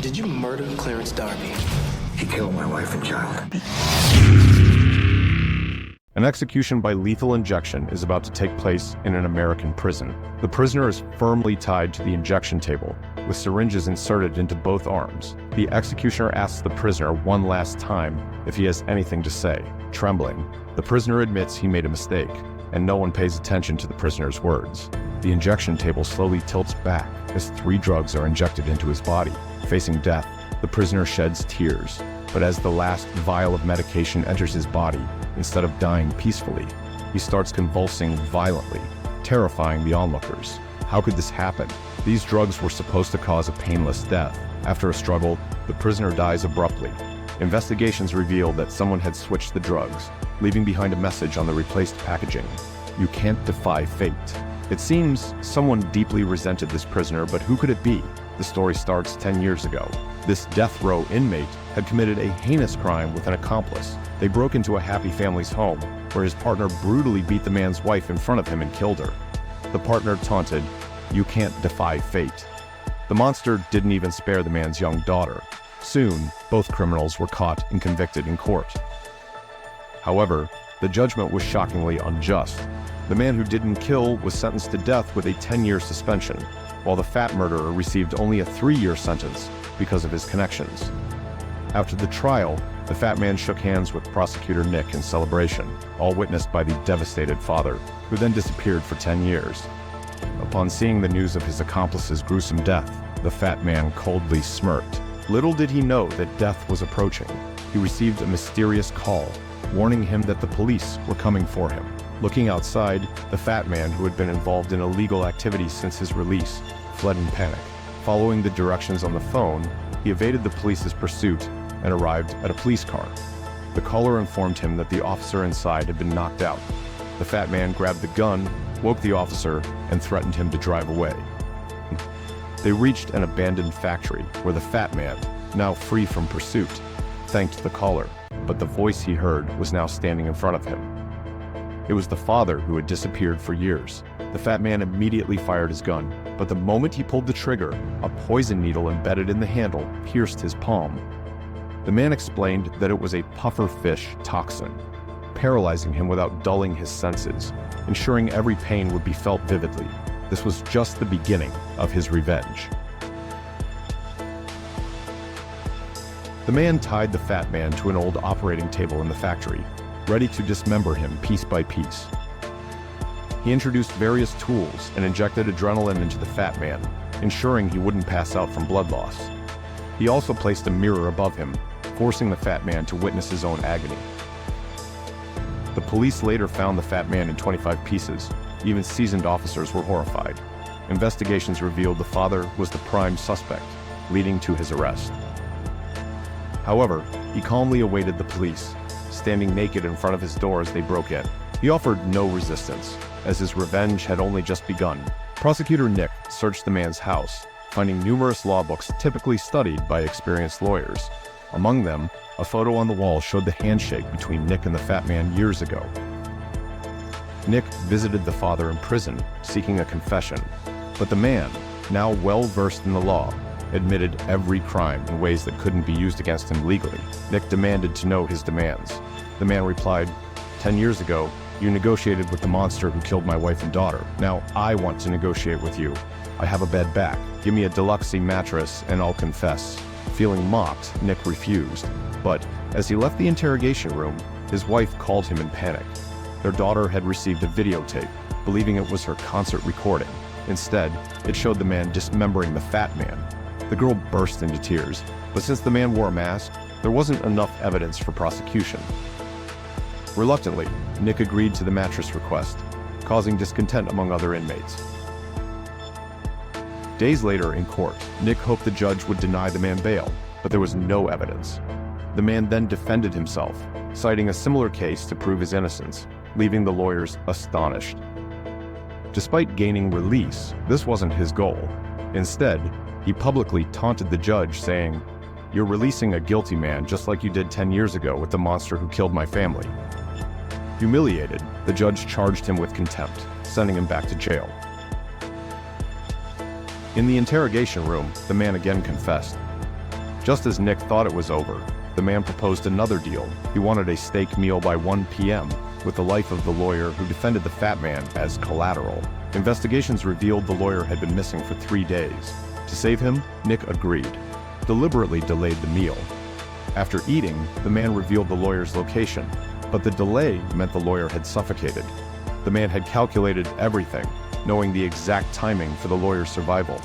Did you murder Clarence Darby? He killed my wife and child. An execution by lethal injection is about to take place in an American prison. The prisoner is firmly tied to the injection table, with syringes inserted into both arms. The executioner asks the prisoner one last time if he has anything to say. Trembling, the prisoner admits he made a mistake, and no one pays attention to the prisoner's words. The injection table slowly tilts back as 3 drugs are injected into his body. Facing death, the prisoner sheds tears, but as the last vial of medication enters his body, instead of dying peacefully, he starts convulsing violently, terrifying the onlookers. How could this happen? These drugs were supposed to cause a painless death. After a struggle, the prisoner dies abruptly. Investigations reveal that someone had switched the drugs, leaving behind a message on the replaced packaging. You can't defy fate. It seems someone deeply resented this prisoner, but who could it be? The story starts 10 years ago. This death row inmate had committed a heinous crime with an accomplice. They broke into a happy family's home, where his partner brutally beat the man's wife in front of him and killed her. The partner taunted, "You can't defy fate." The monster didn't even spare the man's young daughter. Soon, both criminals were caught and convicted in court. However, the judgment was shockingly unjust. The man who didn't kill was sentenced to death with a 10-year suspension, while the fat murderer received only a 3-year sentence because of his connections. After the trial, the fat man shook hands with prosecutor Nick in celebration, all witnessed by the devastated father, who then disappeared for 10 years. Upon seeing the news of his accomplice's gruesome death, the fat man coldly smirked. Little did he know that death was approaching. He received a mysterious call, warning him that the police were coming for him. Looking outside, the fat man, who had been involved in illegal activities since his release, fled in panic. Following the directions on the phone, he evaded the police's pursuit and arrived at a police car. The caller informed him that the officer inside had been knocked out. The fat man grabbed the gun, woke the officer, and threatened him to drive away. They reached an abandoned factory where the fat man, now free from pursuit, thanked the caller, but the voice he heard was now standing in front of him. It was the father who had disappeared for years. The fat man immediately fired his gun, but the moment he pulled the trigger, a poison needle embedded in the handle pierced his palm. The man explained that it was a pufferfish toxin, paralyzing him without dulling his senses, ensuring every pain would be felt vividly. This was just the beginning of his revenge. The man tied the fat man to an old operating table in the factory, ready to dismember him piece by piece. He introduced various tools and injected adrenaline into the fat man, ensuring he wouldn't pass out from blood loss. He also placed a mirror above him, forcing the fat man to witness his own agony. The police later found the fat man in 25 pieces. Even seasoned officers were horrified. Investigations revealed the father was the prime suspect, leading to his arrest. However, he calmly awaited the police, standing naked in front of his door as they broke in. He offered no resistance, as his revenge had only just begun. Prosecutor Nick searched the man's house, finding numerous law books typically studied by experienced lawyers. Among them, a photo on the wall showed the handshake between Nick and the fat man years ago. Nick visited the father in prison, seeking a confession, but the man, now well-versed in the law, admitted every crime in ways that couldn't be used against him legally. Nick demanded to know his demands. The man replied, 10 years ago, you negotiated with the monster who killed my wife and daughter. Now I want to negotiate with you. I have a bed back. Give me a deluxe mattress and I'll confess. Feeling mocked, Nick refused. But as he left the interrogation room, his wife called him in panic. Their daughter had received a videotape, believing it was her concert recording. Instead, it showed the man dismembering the fat man. The girl burst into tears, but since the man wore a mask, there wasn't enough evidence for prosecution. Reluctantly, Nick agreed to the mattress request, causing discontent among other inmates. Days later in court, Nick hoped the judge would deny the man bail, but there was no evidence. The man then defended himself, citing a similar case to prove his innocence, leaving the lawyers astonished. Despite gaining release, this wasn't his goal. Instead, he publicly taunted the judge, saying, "You're releasing a guilty man just like you did 10 years ago with the monster who killed my family." Humiliated, the judge charged him with contempt, sending him back to jail. In the interrogation room, the man again confessed. Just as Nick thought it was over, the man proposed another deal. He wanted a steak meal by 1 p.m. with the life of the lawyer who defended the fat man as collateral. Investigations revealed the lawyer had been missing for 3 days. To save him, Nick agreed, deliberately delayed the meal. After eating, the man revealed the lawyer's location, but the delay meant the lawyer had suffocated. The man had calculated everything, knowing the exact timing for the lawyer's survival.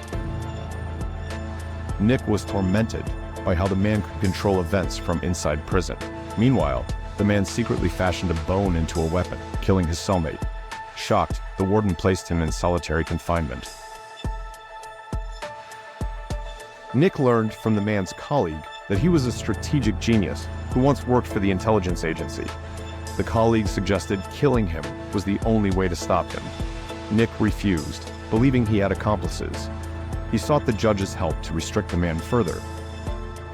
Nick was tormented by how the man could control events from inside prison. Meanwhile, the man secretly fashioned a bone into a weapon, killing his cellmate. Shocked, the warden placed him in solitary confinement. Nick learned from the man's colleague that he was a strategic genius who once worked for the intelligence agency. The colleague suggested killing him was the only way to stop him. Nick refused, believing he had accomplices. He sought the judge's help to restrict the man further.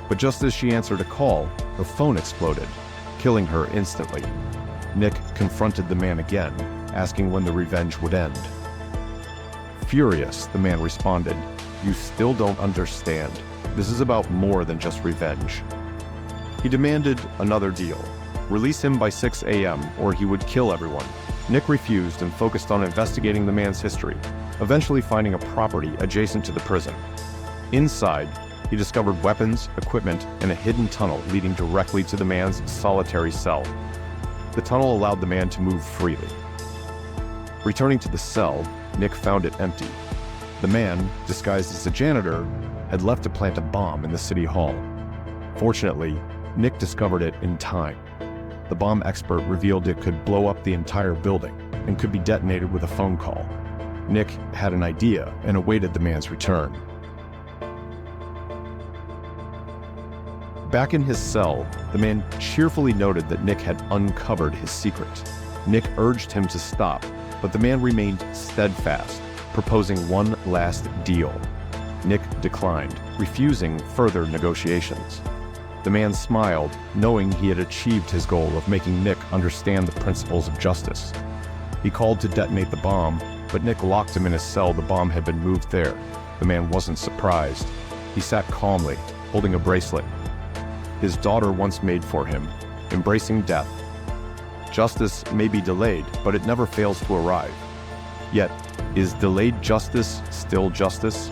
But just as she answered a call, the phone exploded, killing her instantly. Nick confronted the man again, asking when the revenge would end. Furious, the man responded, "You still don't understand. This is about more than just revenge." He demanded another deal. Release him by 6 a.m. or he would kill everyone. Nick refused and focused on investigating the man's history, eventually finding a property adjacent to the prison. Inside, he discovered weapons, equipment, and a hidden tunnel leading directly to the man's solitary cell. The tunnel allowed the man to move freely. Returning to the cell, Nick found it empty. The man, disguised as a janitor, had left to plant a bomb in the city hall. Fortunately, Nick discovered it in time. The bomb expert revealed it could blow up the entire building and could be detonated with a phone call. Nick had an idea and awaited the man's return. Back in his cell, the man cheerfully noted that Nick had uncovered his secret. Nick urged him to stop, but the man remained steadfast, proposing one last deal. Nick declined, refusing further negotiations. The man smiled, knowing he had achieved his goal of making Nick understand the principles of justice. He called to detonate the bomb, but Nick locked him in his cell. The bomb had been moved there. The man wasn't surprised. He sat calmly, holding a bracelet his daughter once made for him, embracing death. Justice may be delayed, but it never fails to arrive. Yet, is delayed justice still justice?